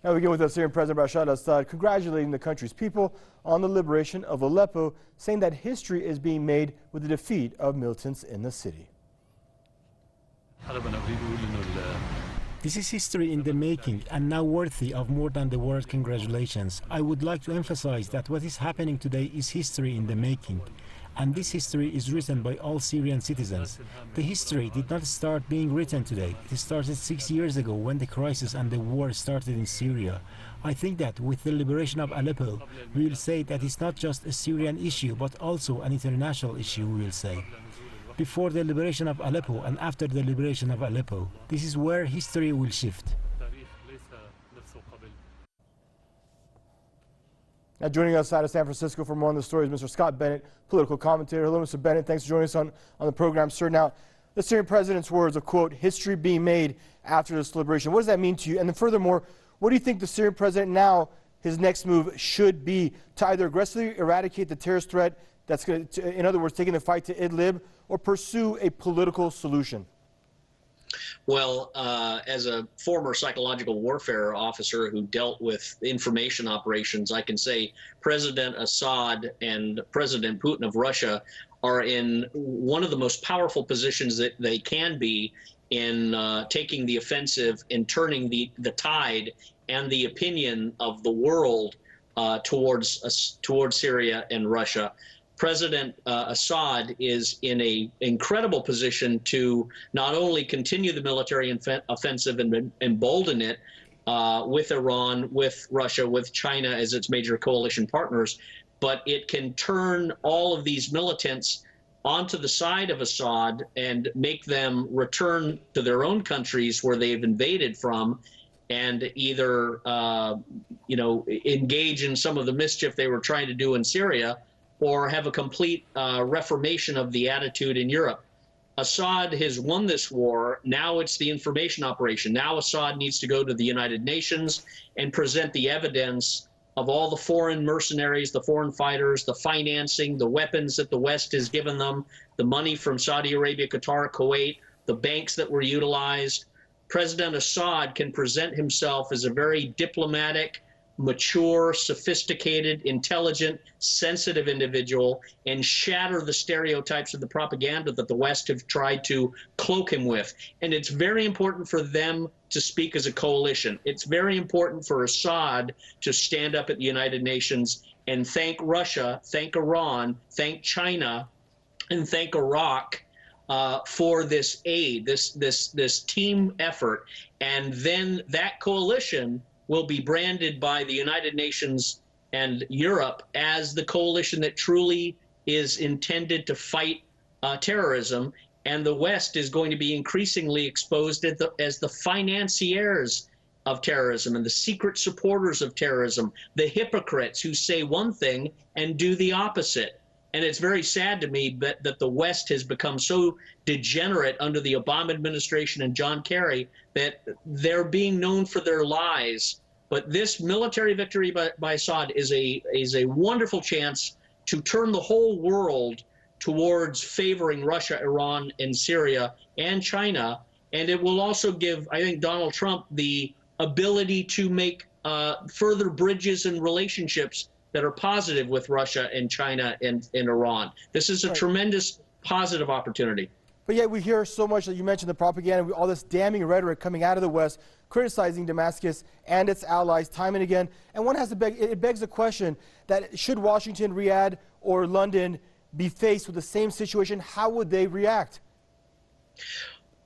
Now we begin with Syrian President Assad congratulating the country's people on the liberation of Aleppo, saying that history is being made with the defeat of militants in the city. This is history in the making and now worthy of more than the word congratulations. I would like to emphasize that what is happening today is history in the making. And this history is written by all Syrian citizens. The history did not start being written today. It started 6 years ago when the crisis and the war started in Syria. I think that with the liberation of Aleppo, we will say that it's not just a Syrian issue, but also an international issue, we will say. Before the liberation of Aleppo and after the liberation of Aleppo, this is where history will shift. Now joining us out of San Francisco for more on the story is Mr. Scott Bennett, political commentator. Hello, Mr. Bennett. Thanks for joining us on the program, sir. Now, the Syrian president's words of, quote, history being made after this liberation. What does that mean to you? And then furthermore, what do you think the Syrian president now, his next move should be to either aggressively eradicate the terrorist threat, that's going to, in other words, taking the fight to Idlib, or pursue a political solution? Well, as a former psychological warfare officer who dealt with information operations, I can say President Assad and President Putin of Russia are in one of the most powerful positions that they can be in taking the offensive and turning the tide and the opinion of the world towards Syria and Russia. President Assad is in an incredible position to not only continue the military offensive and embolden it with Iran, with Russia, with China as its major coalition partners, but it can turn all of these militants onto the side of Assad and make them return to their own countries where they've invaded from, and either engage in some of the mischief they were trying to do in Syria, or have a complete reformation of the attitude in Europe. Assad has won this war. Now it's the information operation. Now Assad needs to go to the United Nations and present the evidence of all the foreign mercenaries, the foreign fighters, the financing, the weapons that the West has given them, the money from Saudi Arabia, Qatar, Kuwait, the banks that were utilized. President Assad can present himself as a very diplomatic, mature, sophisticated, intelligent, sensitive individual and shatter the stereotypes of the propaganda that the West have tried to cloak him with. And it's very important for them to speak as a coalition. It's very important for Assad to stand up at the United Nations and thank Russia, thank Iran, thank China, and thank Iraq for this aid, this team effort. And then that coalition will be branded by the United Nations and Europe as the coalition that truly is intended to fight terrorism, and the West is going to be increasingly exposed as the financiers of terrorism and the secret supporters of terrorism, the hypocrites who say one thing and do the opposite. And it's very sad to me that the West has become so degenerate under the Obama administration and John Kerry that they're being known for their lies. But this military victory by Assad is a wonderful chance to turn the whole world towards favoring Russia, Iran, and Syria, and China. And it will also give, I think, Donald Trump the ability to make further bridges and relationships that are positive with Russia and China and Iran. This is a tremendous positive opportunity. But yet we hear so much that you mentioned the propaganda, all this damning rhetoric coming out of the West, criticizing Damascus and its allies time and again. And one has to it begs the question that should Washington, Riyadh, or London be faced with the same situation, how would they react?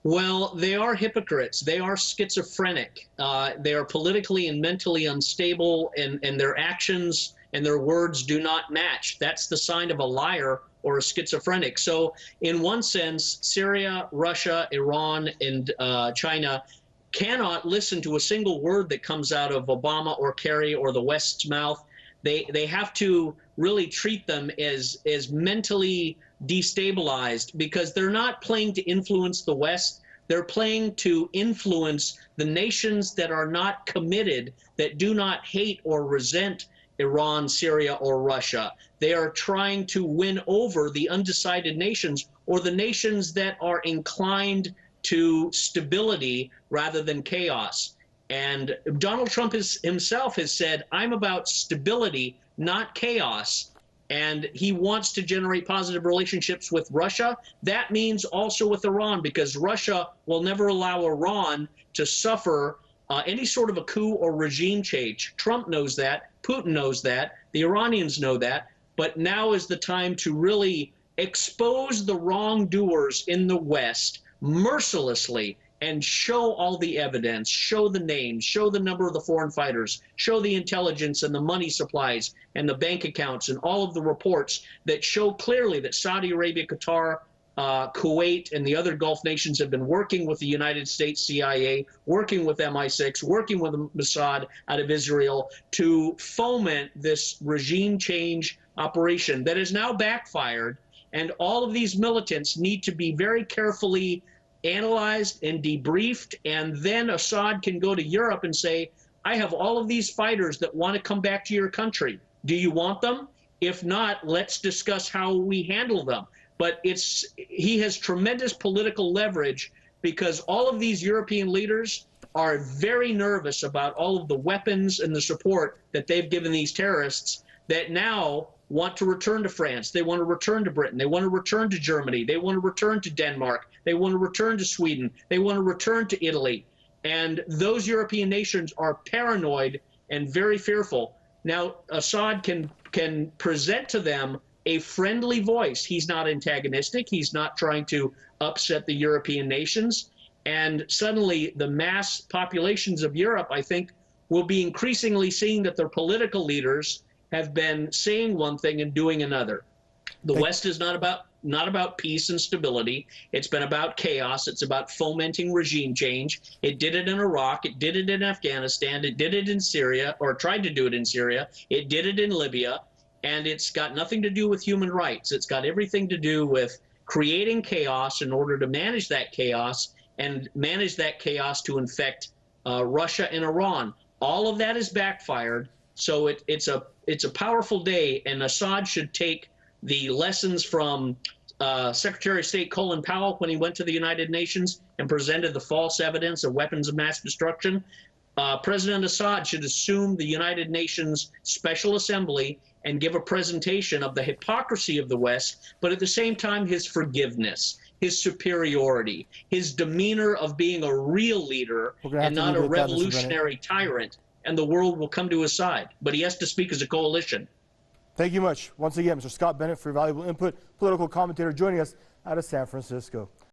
Well, they are hypocrites. They are schizophrenic. They are politically and mentally unstable, and their actions and their words do not match. That's the sign of a liar or a schizophrenic. So in one sense, Syria, Russia, Iran, and China cannot listen to a single word that comes out of Obama or Kerry or the West's mouth. They have to really treat them as mentally destabilized, because they're not playing to influence the West. They're playing to influence the nations that are not committed, that do not hate or resent Iran, Syria, or Russia. They are trying to win over the undecided nations, or the nations that are inclined to stability rather than chaos. And Donald Trump himself has said, I'm about stability, not chaos. And he wants to generate positive relationships with Russia. That means also with Iran, because Russia will never allow Iran to suffer any sort of a coup or regime change. Trump knows that. Putin knows that. The Iranians know that. But now is the time to really expose the wrongdoers in the West mercilessly and show all the evidence, show the names, show the number of the foreign fighters, show the intelligence and the money supplies and the bank accounts and all of the reports that show clearly that Saudi Arabia, Qatar, Kuwait, and the other Gulf nations have been working with the United States CIA, working with MI6, working with Assad out of Israel to foment this regime change operation that has now backfired. And all of these militants need to be very carefully analyzed and debriefed, and then Assad can go to Europe and say, I have all of these fighters that want to come back to your country. Do you want them? If not, let's discuss how we handle them. But he has tremendous political leverage because all of these European leaders are very nervous about all of the weapons and the support that they've given these terrorists that now want to return to France. They want to return to Britain. They want to return to Germany. They want to return to Denmark. They want to return to Sweden. They want to return to Italy. And those European nations are paranoid and very fearful. Now, Assad can present to them a friendly voice. He's not antagonistic. He's not trying to upset the European nations. And suddenly the mass populations of Europe, I think, will be increasingly seeing that their political leaders have been saying one thing and doing another. The West is not about peace and stability. It's been about chaos. It's about fomenting regime change. It did it in Iraq. It did it in Afghanistan. It did it in Syria, or tried to do it in Syria. It did it in Libya. And it's got nothing to do with human rights. It's got everything to do with creating chaos in order to manage that chaos and manage that chaos to infect Russia and Iran. All of that is backfired. So it's a powerful day, and Assad should take the lessons from Secretary of State Colin Powell when he went to the United Nations and presented the false evidence of weapons of mass destruction. President Assad should assume the United Nations Special Assembly and give a presentation of the hypocrisy of the West, but at the same time his forgiveness, his superiority, his demeanor of being a real leader and not a revolutionary tyrant, and the world will come to his side. But he has to speak as a coalition. Thank you much once again, Mr. Scott Bennett, for your valuable input, political commentator joining us out of San Francisco.